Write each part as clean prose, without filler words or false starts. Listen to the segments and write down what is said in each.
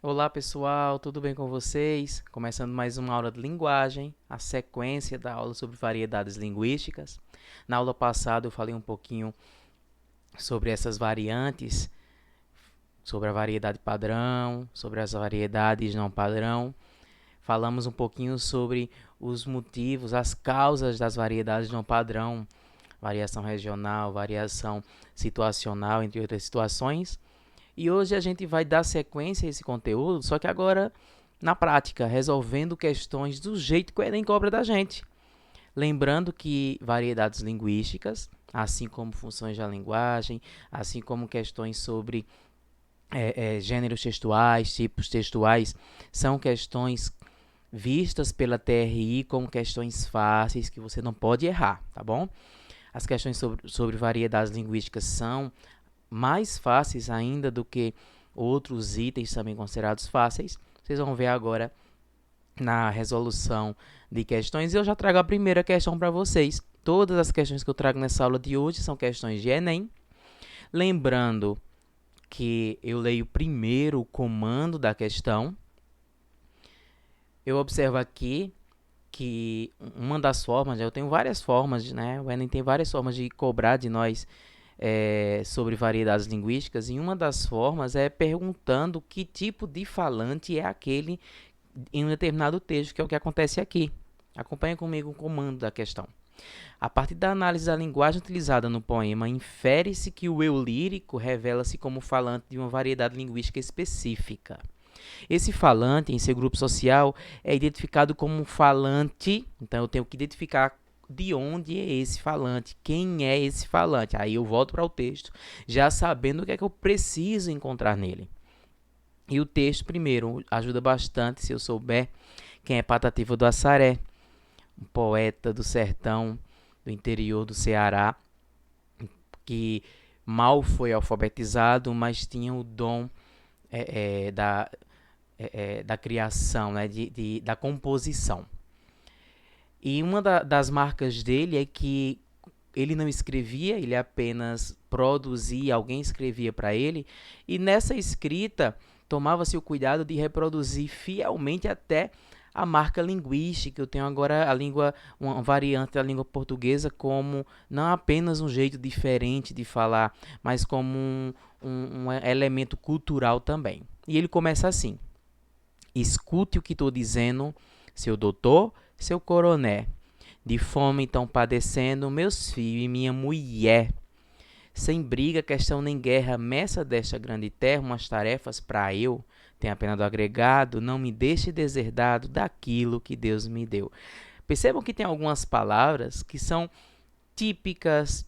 Olá pessoal, tudo bem com vocês? Começando mais uma aula de linguagem, a sequência da aula sobre variedades linguísticas. Na aula passada eu falei um pouquinho sobre essas variantes, sobre a variedade padrão, sobre as variedades não padrão. Falamos um pouquinho sobre os motivos, as causas das variedades não padrão, variação regional, variação situacional, entre outras situações. E hoje a gente vai dar sequência a esse conteúdo, só que agora na prática, resolvendo questões do jeito que o Enem cobra da gente. Lembrando que variedades linguísticas, assim como funções da linguagem, assim como questões sobre gêneros textuais, tipos textuais, são questões vistas pela TRI como questões fáceis que você não pode errar, tá bom? As questões sobre variedades linguísticas são mais fáceis ainda do que outros itens também considerados fáceis. Vocês vão ver agora na resolução de questões. Eu já trago a primeira questão para vocês. Todas as questões que eu trago nessa aula de hoje são questões de Enem. Lembrando que eu leio primeiro o comando da questão. Eu observo aqui que uma das formas, eu tenho várias formas, né? O Enem tem várias formas de cobrar de nós sobre variedades linguísticas, e uma das formas é perguntando que tipo de falante é aquele em um determinado texto, que é o que acontece aqui. Acompanhe comigo o comando da questão. A partir da análise da linguagem utilizada no poema, infere-se que o eu lírico revela-se como falante de uma variedade linguística específica. Esse falante, em seu grupo social, é identificado como um falante, então eu tenho que identificar de onde é esse falante, quem é esse falante. Aí eu volto para o texto, já sabendo o que é que eu preciso encontrar nele. E o texto, primeiro, ajuda bastante se eu souber quem é Patativa do Assaré, um poeta do sertão, do interior do Ceará, que mal foi alfabetizado, mas tinha o dom da criação, né, da composição. E uma das marcas dele é que ele não escrevia, ele apenas produzia, alguém escrevia para ele, e nessa escrita tomava-se o cuidado de reproduzir fielmente até a marca linguística. Eu tenho agora uma variante da língua portuguesa como não apenas um jeito diferente de falar, mas como um elemento cultural também. E ele começa assim: escute o que estou dizendo, seu doutor, seu coroné. De fome estão padecendo meus filhos e minha mulher. Sem briga, questão nem guerra, meça desta grande terra umas tarefas para eu. Tenha pena do agregado, não me deixe deserdado daquilo que Deus me deu. Percebam que tem algumas palavras que são típicas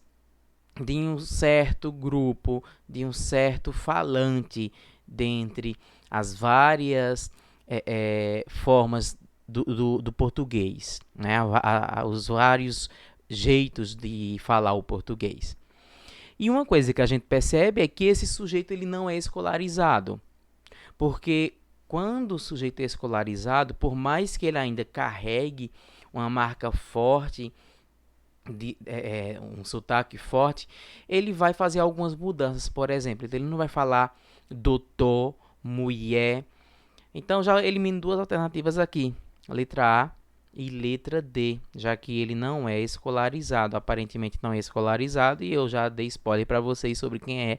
de um certo grupo, de um certo falante, dentre as várias formas do português, né? Os vários jeitos de falar o português. E uma coisa que a gente percebe é que esse sujeito ele não é escolarizado, porque quando o sujeito é escolarizado, por mais que ele ainda carregue uma marca forte, um sotaque forte, ele vai fazer algumas mudanças. Por exemplo, ele não vai falar doutor, mulher. Então já elimino duas alternativas aqui, letra A e letra D, já que ele não é escolarizado, aparentemente não é escolarizado, e eu já dei spoiler para vocês sobre quem é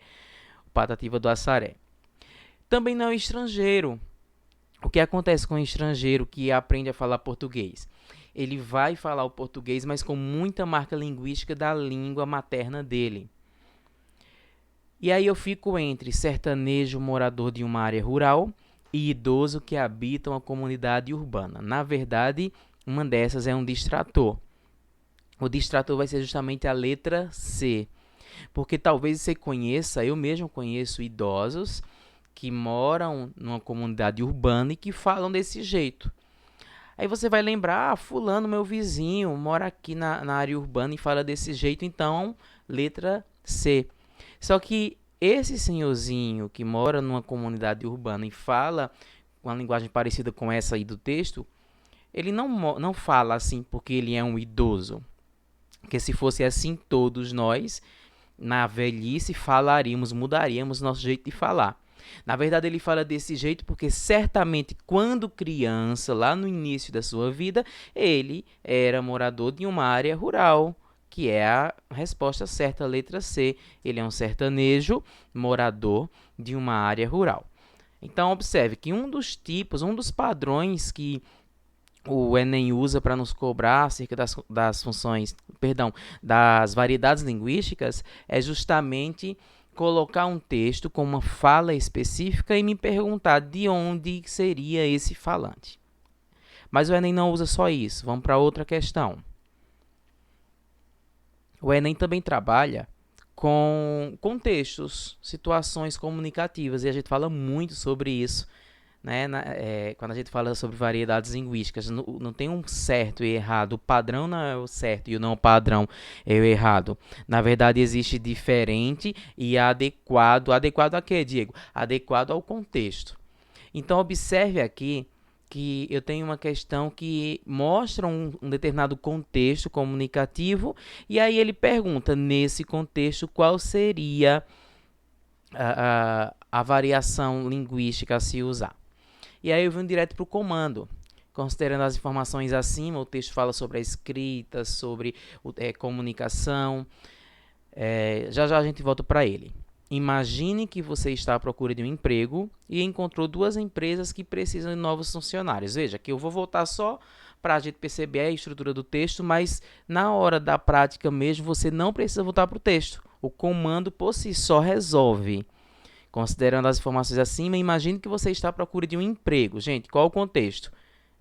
o Patativa do Assaré. Também não é estrangeiro. O que acontece com o estrangeiro que aprende a falar português? Ele vai falar o português, mas com muita marca linguística da língua materna dele. E aí eu fico entre sertanejo morador de uma área rural e idoso que habita uma comunidade urbana. Na verdade, uma dessas é um distrator. O distrator vai ser justamente a letra C, porque talvez você conheça, eu mesmo conheço idosos que moram numa comunidade urbana e que falam desse jeito. Aí você vai lembrar, fulano, meu vizinho, mora aqui na área urbana e fala desse jeito, então, letra C. Só que esse senhorzinho que mora numa comunidade urbana e fala uma linguagem parecida com essa aí do texto, ele não fala assim porque ele é um idoso. Porque se fosse assim, todos nós, na velhice, falaríamos, mudaríamos nosso jeito de falar. Na verdade, ele fala desse jeito porque certamente quando criança, lá no início da sua vida, ele era morador de uma área rural, que é a resposta certa, a letra C. Ele é um sertanejo morador de uma área rural. Então, observe que um dos padrões que o Enem usa para nos cobrar acerca das variedades linguísticas é justamente colocar um texto com uma fala específica e me perguntar de onde seria esse falante. Mas o Enem não usa só isso. Vamos para outra questão. O Enem também trabalha com contextos, situações comunicativas, e a gente fala muito sobre isso, né? Quando a gente fala sobre variedades linguísticas, não tem um certo e errado. O padrão não é o certo e o não padrão é o errado. Na verdade, existe diferente e adequado. Adequado a quê, Diego? Adequado ao contexto. Então, observe aqui que eu tenho uma questão que mostra um determinado contexto comunicativo, e aí ele pergunta, nesse contexto, qual seria a variação linguística a se usar. E aí eu venho direto para o comando. Considerando as informações acima, o texto fala sobre a escrita, sobre comunicação. Já a gente volta para ele. Imagine que você está à procura de um emprego e encontrou 2 empresas que precisam de novos funcionários. Veja que eu vou voltar só para a gente perceber a estrutura do texto, mas na hora da prática mesmo você não precisa voltar para o texto. O comando por si só resolve. Considerando as informações acima, imagine que você está à procura de um emprego. Gente, qual o contexto?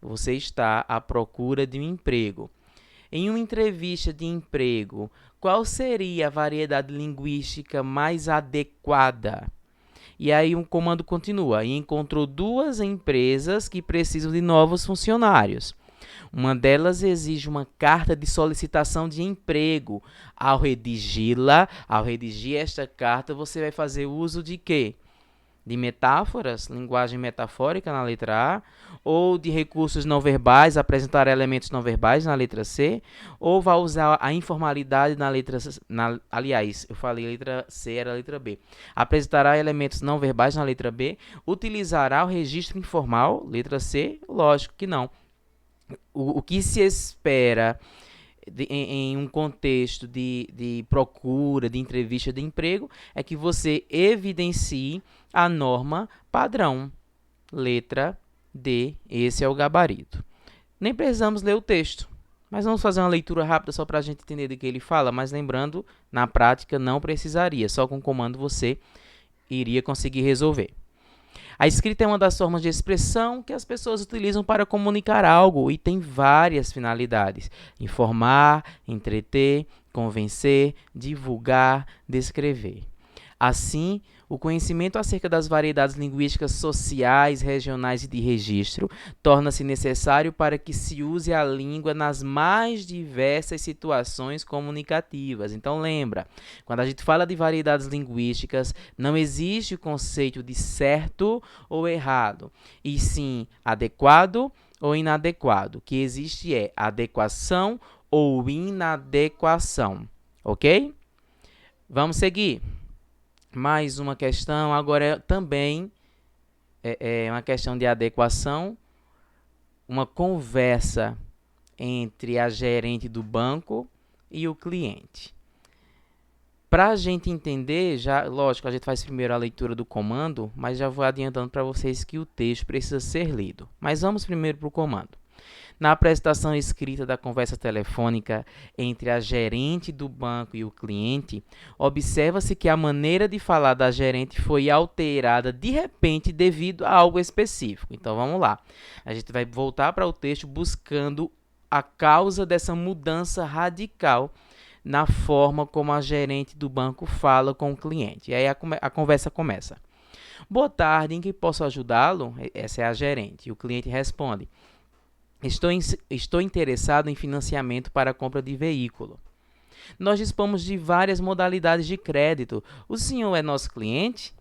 Você está à procura de um emprego. Em uma entrevista de emprego, qual seria a variedade linguística mais adequada? E aí um comando continua. E encontrou 2 empresas que precisam de novos funcionários. Uma delas exige uma carta de solicitação de emprego. Ao redigir esta carta, você vai fazer uso de quê? De metáforas, linguagem metafórica na letra A, ou de recursos não verbais, apresentar elementos não verbais na letra C, ou vai usar a informalidade na letra C, aliás, eu falei letra C, era a letra B. Apresentará elementos não verbais na letra B, utilizará o registro informal, letra C, lógico que não. O que se espera em um contexto de procura, de entrevista de emprego, é que você evidencie a norma padrão. Letra D, esse é o gabarito. Nem precisamos ler o texto, mas vamos fazer uma leitura rápida só para a gente entender do que ele fala, mas lembrando, na prática não precisaria, só com o comando você iria conseguir resolver. A escrita é uma das formas de expressão que as pessoas utilizam para comunicar algo e tem várias finalidades: informar, entreter, convencer, divulgar, descrever. Assim, o conhecimento acerca das variedades linguísticas sociais, regionais e de registro torna-se necessário para que se use a língua nas mais diversas situações comunicativas. Então, lembra, quando a gente fala de variedades linguísticas, não existe o conceito de certo ou errado, e sim adequado ou inadequado. O que existe é adequação ou inadequação, ok? Vamos seguir. Mais uma questão, agora também é uma questão de adequação, uma conversa entre a gerente do banco e o cliente. Para a gente entender, lógico, a gente faz primeiro a leitura do comando, mas já vou adiantando para vocês que o texto precisa ser lido. Mas vamos primeiro para o comando. Na apresentação escrita da conversa telefônica entre a gerente do banco e o cliente, observa-se que a maneira de falar da gerente foi alterada de repente devido a algo específico. Então, vamos lá. A gente vai voltar para o texto buscando a causa dessa mudança radical na forma como a gerente do banco fala com o cliente. E aí a conversa começa. Boa tarde, em que posso ajudá-lo? Essa é a gerente. E o cliente responde: Estou interessado em financiamento para a compra de veículo. Nós dispomos de várias modalidades de crédito. O senhor é nosso cliente?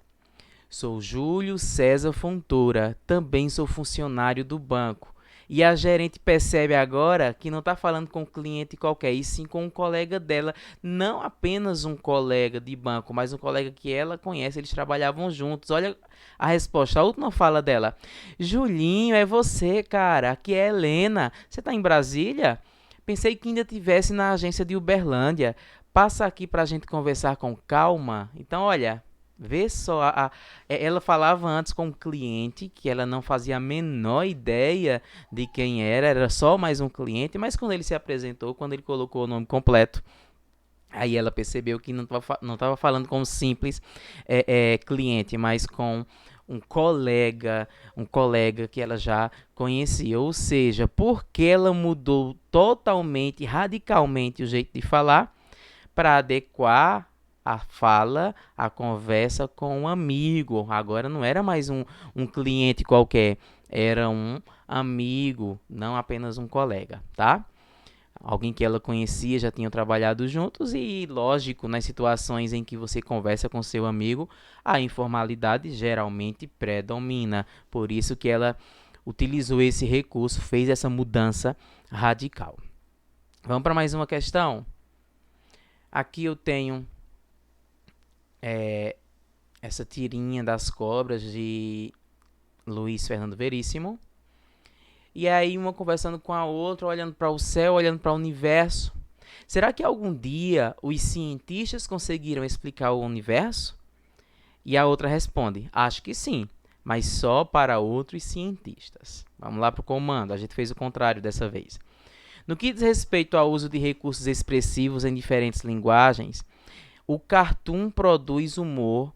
Sou Júlio César Fontoura, também sou funcionário do banco. E a gerente percebe agora que não está falando com um cliente qualquer, e sim com um colega dela, não apenas um colega de banco, mas um colega que ela conhece, eles trabalhavam juntos. Olha a resposta, a última fala dela. Julinho, é você, cara, aqui é Helena. Você está em Brasília? Pensei que ainda estivesse na agência de Uberlândia. Passa aqui para a gente conversar com calma. Então, olha, vê só, ela falava antes com o cliente que ela não fazia a menor ideia de quem era só mais um cliente, mas quando ele se apresentou, quando ele colocou o nome completo, aí ela percebeu que não estava falando com um simples cliente, mas com um colega que ela já conhecia. Ou seja, porque ela mudou totalmente, radicalmente o jeito de falar para adequar a fala, a conversa com um amigo. Agora não era mais um cliente qualquer, era um amigo, não apenas um colega, tá? Alguém que ela conhecia, já tinham trabalhado juntos e, lógico, nas situações em que você conversa com seu amigo, a informalidade geralmente predomina. Por isso que ela utilizou esse recurso, fez essa mudança radical. Vamos para mais uma questão? Aqui eu tenho essa tirinha das cobras de Luiz Fernando Veríssimo. E aí uma conversando com a outra, olhando para o céu, olhando para o universo. Será que algum dia os cientistas conseguiram explicar o universo? E a outra responde, acho que sim, mas só para outros cientistas. Vamos lá para o comando, a gente fez o contrário dessa vez. No que diz respeito ao uso de recursos expressivos em diferentes linguagens, o cartoon produz humor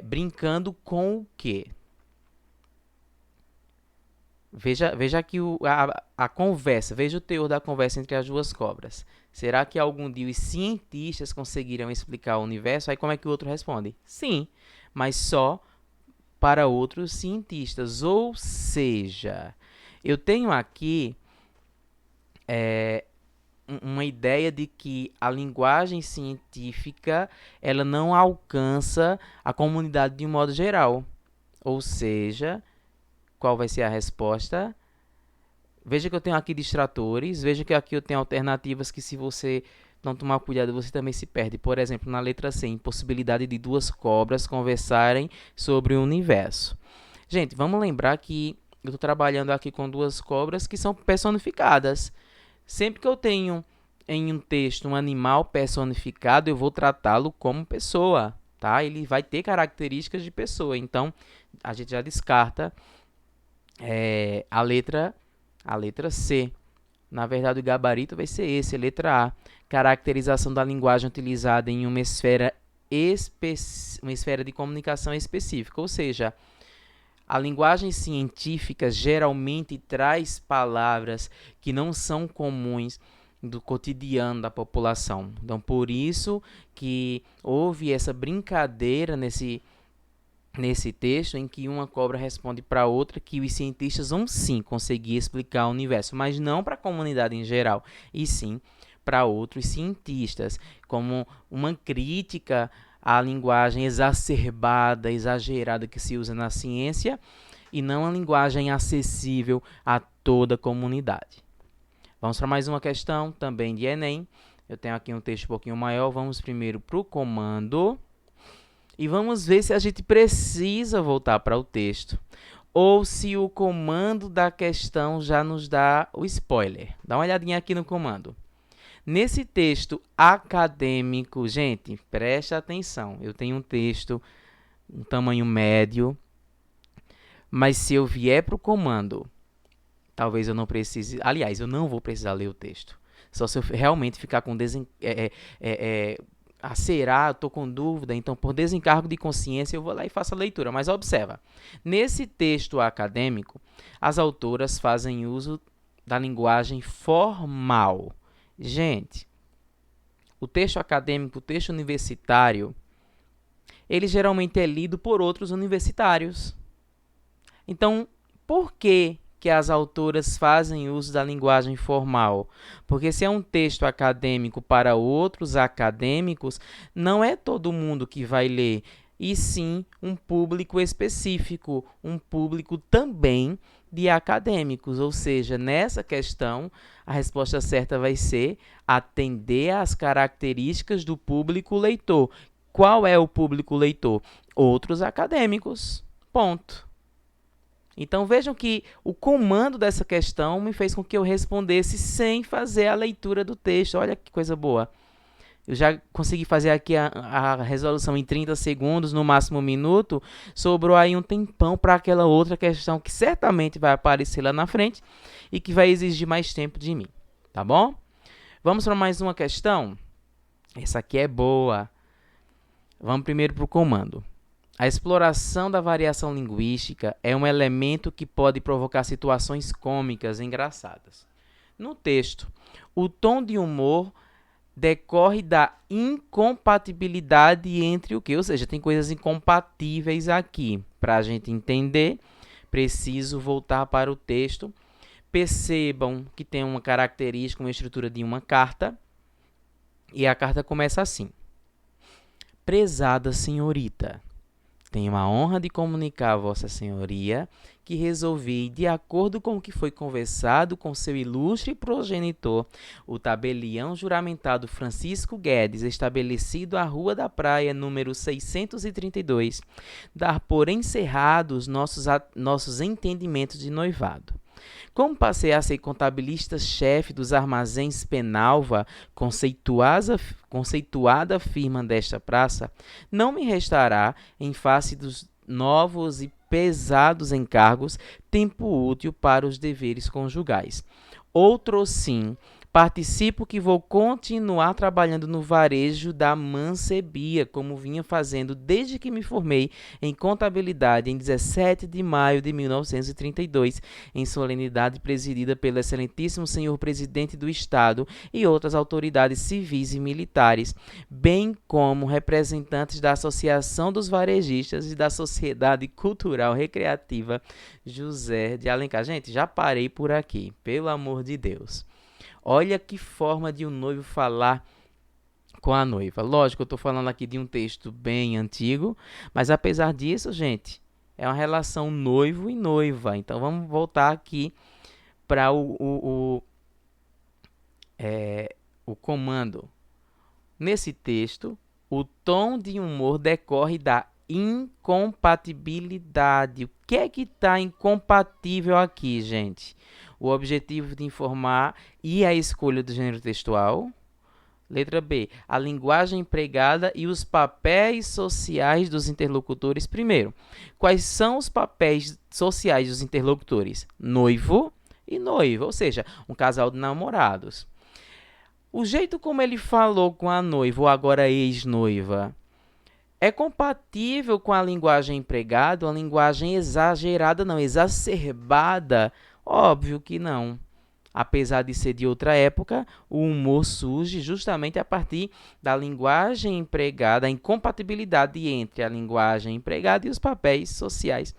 brincando com o quê? Veja aqui a conversa, veja o teor da conversa entre as duas cobras. Será que algum dia os cientistas conseguiram explicar o universo? Aí como é que o outro responde? Sim, mas só para outros cientistas. Ou seja, eu tenho aqui uma ideia de que a linguagem científica ela não alcança a comunidade de um modo geral. Ou seja, qual vai ser a resposta? Veja que eu tenho aqui distratores, veja que aqui eu tenho alternativas que se você não tomar cuidado você também se perde. Por exemplo, na letra C, impossibilidade de duas cobras conversarem sobre o universo. Gente, vamos lembrar que eu estou trabalhando aqui com duas cobras que são personificadas. Sempre que eu tenho em um texto um animal personificado, eu vou tratá-lo como pessoa, tá? Ele vai ter características de pessoa. Então, a gente já descarta a letra C. Na verdade, o gabarito vai ser esse, a letra A. Caracterização da linguagem utilizada em uma esfera de comunicação específica. Ou seja, a linguagem científica geralmente traz palavras que não são comuns do cotidiano da população. Então, por isso que houve essa brincadeira nesse texto em que uma cobra responde para outra que os cientistas vão sim conseguir explicar o universo, mas não para a comunidade em geral, e sim para outros cientistas, como uma crítica à linguagem exacerbada, exagerada que se usa na ciência, e não a linguagem acessível a toda a comunidade. Vamos para mais uma questão, também de Enem. Eu tenho aqui um texto um pouquinho maior, vamos primeiro para o comando. E vamos ver se a gente precisa voltar para o texto ou se o comando da questão já nos dá o spoiler. Dá uma olhadinha aqui no comando. Nesse texto acadêmico, gente, preste atenção. Eu tenho um texto, um tamanho médio, mas se eu vier para o comando, talvez eu não precise... Aliás, eu não vou precisar ler o texto. Só se eu realmente ficar com eu estou com dúvida, então por desencargo de consciência eu vou lá e faço a leitura. Mas observa, nesse texto acadêmico, as autoras fazem uso da linguagem formal. Gente, o texto acadêmico, o texto universitário, ele geralmente é lido por outros universitários. Então, por que as autoras fazem uso da linguagem formal? Porque se é um texto acadêmico para outros acadêmicos, não é todo mundo que vai ler. e sim um público específico, um público também de acadêmicos, ou seja, nessa questão, a resposta certa vai ser atender às características do público leitor. Qual é o público leitor? Outros acadêmicos. Ponto. Então vejam que o comando dessa questão me fez com que eu respondesse sem fazer a leitura do texto. Olha que coisa boa. Eu já consegui fazer aqui a resolução em 30 segundos, no máximo um minuto. Sobrou aí um tempão para aquela outra questão que certamente vai aparecer lá na frente e que vai exigir mais tempo de mim. Tá bom? Vamos para mais uma questão? Essa aqui é boa. Vamos primeiro para o comando. A exploração da variação linguística é um elemento que pode provocar situações cômicas engraçadas. No texto, o tom de humor decorre da incompatibilidade entre o quê? Ou seja, tem coisas incompatíveis aqui. Para a gente entender, preciso voltar para o texto. Percebam que tem uma característica, uma estrutura de uma carta. E a carta começa assim. Prezada senhorita, tenho a honra de comunicar a Vossa Senhoria que resolvi, de acordo com o que foi conversado com seu ilustre progenitor, o tabelião juramentado Francisco Guedes, estabelecido à Rua da Praia, número 632, dar por encerrados nossos entendimentos de noivado. Como passei a ser contabilista-chefe dos armazéns Penalva, conceituada firma desta praça, não me restará, em face dos novos e pesados encargos, tempo útil para os deveres conjugais. Outro sim, participo que vou continuar trabalhando no varejo da mancebia, como vinha fazendo desde que me formei em contabilidade em 17 de maio de 1932, em solenidade presidida pelo excelentíssimo senhor presidente do Estado e outras autoridades civis e militares, bem como representantes da Associação dos Varejistas e da Sociedade Cultural Recreativa José de Alencar. Gente, já parei por aqui, pelo amor de Deus. Olha que forma de um noivo falar com a noiva. Lógico, eu estou falando aqui de um texto bem antigo, mas apesar disso, gente, é uma relação noivo e noiva. Então, vamos voltar aqui para o comando. Nesse texto, o tom de humor decorre da incompatibilidade. O que é que está incompatível aqui, gente? O objetivo de informar e a escolha do gênero textual. Letra B, a linguagem empregada e os papéis sociais dos interlocutores. Primeiro, quais são os papéis sociais dos interlocutores? Noivo e noiva, ou seja, um casal de namorados. O jeito como ele falou com a noiva, ou agora ex-noiva, é compatível com a linguagem empregada, uma linguagem exagerada, não, exacerbada? Óbvio que não. Apesar de ser de outra época, o humor surge justamente a partir da linguagem empregada, a incompatibilidade entre a linguagem empregada e os papéis sociais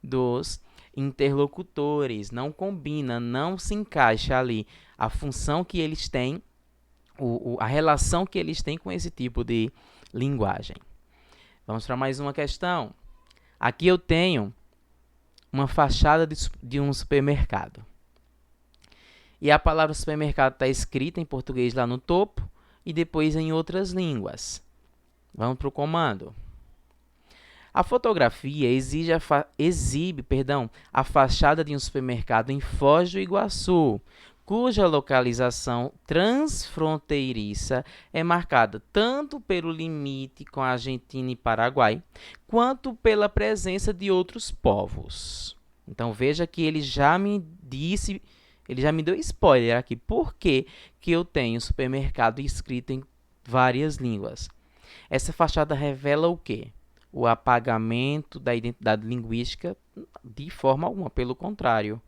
dos interlocutores. Não combina, não se encaixa ali a função que eles têm, a relação que eles têm com esse tipo de linguagem. Vamos para mais uma questão. Aqui eu tenho uma fachada de um supermercado. E a palavra supermercado está escrita em português lá no topo e depois em outras línguas. Vamos para o comando. A fotografia exibe a fachada de um supermercado em Foz do Iguaçu, cuja localização transfronteiriça é marcada tanto pelo limite com a Argentina e Paraguai, quanto pela presença de outros povos. Então veja que ele já me deu spoiler aqui. Por que eu tenho supermercado escrito em várias línguas? Essa fachada revela o quê? O apagamento da identidade linguística de forma alguma, pelo contrário.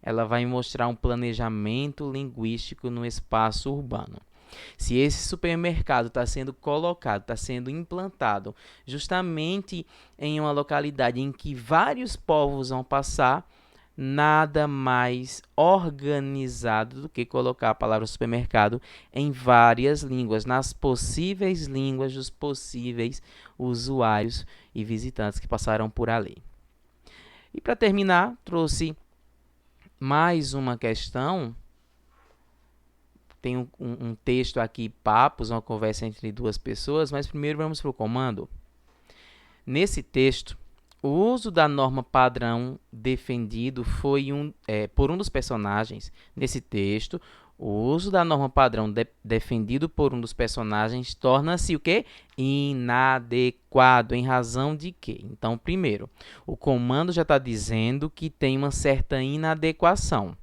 Ela vai mostrar um planejamento linguístico no espaço urbano. Se esse supermercado está sendo colocado, está sendo implantado justamente em uma localidade em que vários povos vão passar, nada mais organizado do que colocar a palavra supermercado em várias línguas, nas possíveis línguas dos possíveis usuários e visitantes que passaram por ali. E para terminar, trouxe mais uma questão. Tem um texto aqui, papos, uma conversa entre duas pessoas, mas primeiro vamos para o comando. Nesse texto, o uso da norma padrão defendido foi por um dos personagens. Nesse texto, o uso da norma padrão defendido por um dos personagens torna-se o quê? Inadequado. Em razão de quê? Então, primeiro, o comando já está dizendo que tem uma certa inadequação.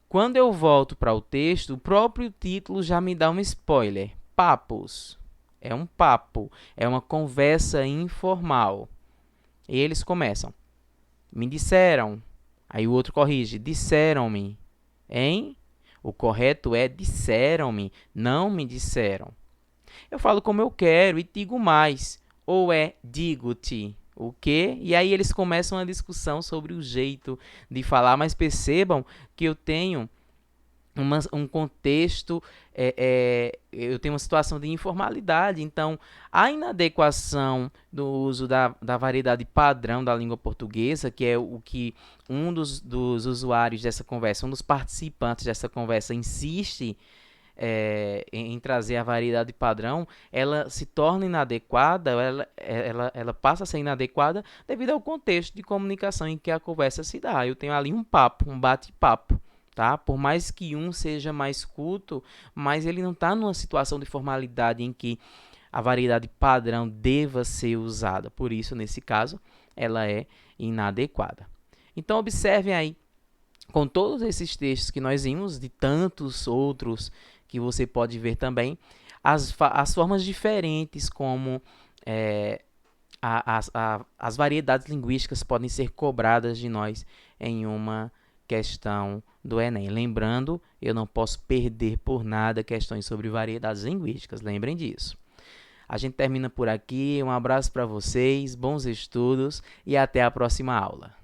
Quando eu volto para o texto, o próprio título já me dá um spoiler. Papos. É um papo, é uma conversa informal. E eles começam. Me disseram. Aí o outro corrige. Disseram-me. Hein? O correto é disseram-me, não me disseram. Eu falo como eu quero e digo mais. Ou é digo-te. O quê? E aí eles começam a discussão sobre o jeito de falar, mas percebam que eu tenho um contexto, eu tenho uma situação de informalidade, então a inadequação do uso da variedade padrão da língua portuguesa, que é o que um dos usuários dessa conversa, um dos participantes dessa conversa insiste em trazer a variedade padrão, ela se torna inadequada, ela passa a ser inadequada devido ao contexto de comunicação em que a conversa se dá. Eu tenho ali um papo, um bate-papo. Tá? Por mais que um seja mais culto, mas ele não está numa situação de formalidade em que a variedade padrão deva ser usada. Por isso, nesse caso, ela é inadequada. Então, observem aí, com todos esses textos que nós vimos, de tantos outros que você pode ver também, as formas diferentes como as variedades linguísticas podem ser cobradas de nós em uma questão do Enem. Lembrando, eu não posso perder por nada questões sobre variedades linguísticas. Lembrem disso. A gente termina por aqui. Um abraço para vocês, bons estudos e até a próxima aula.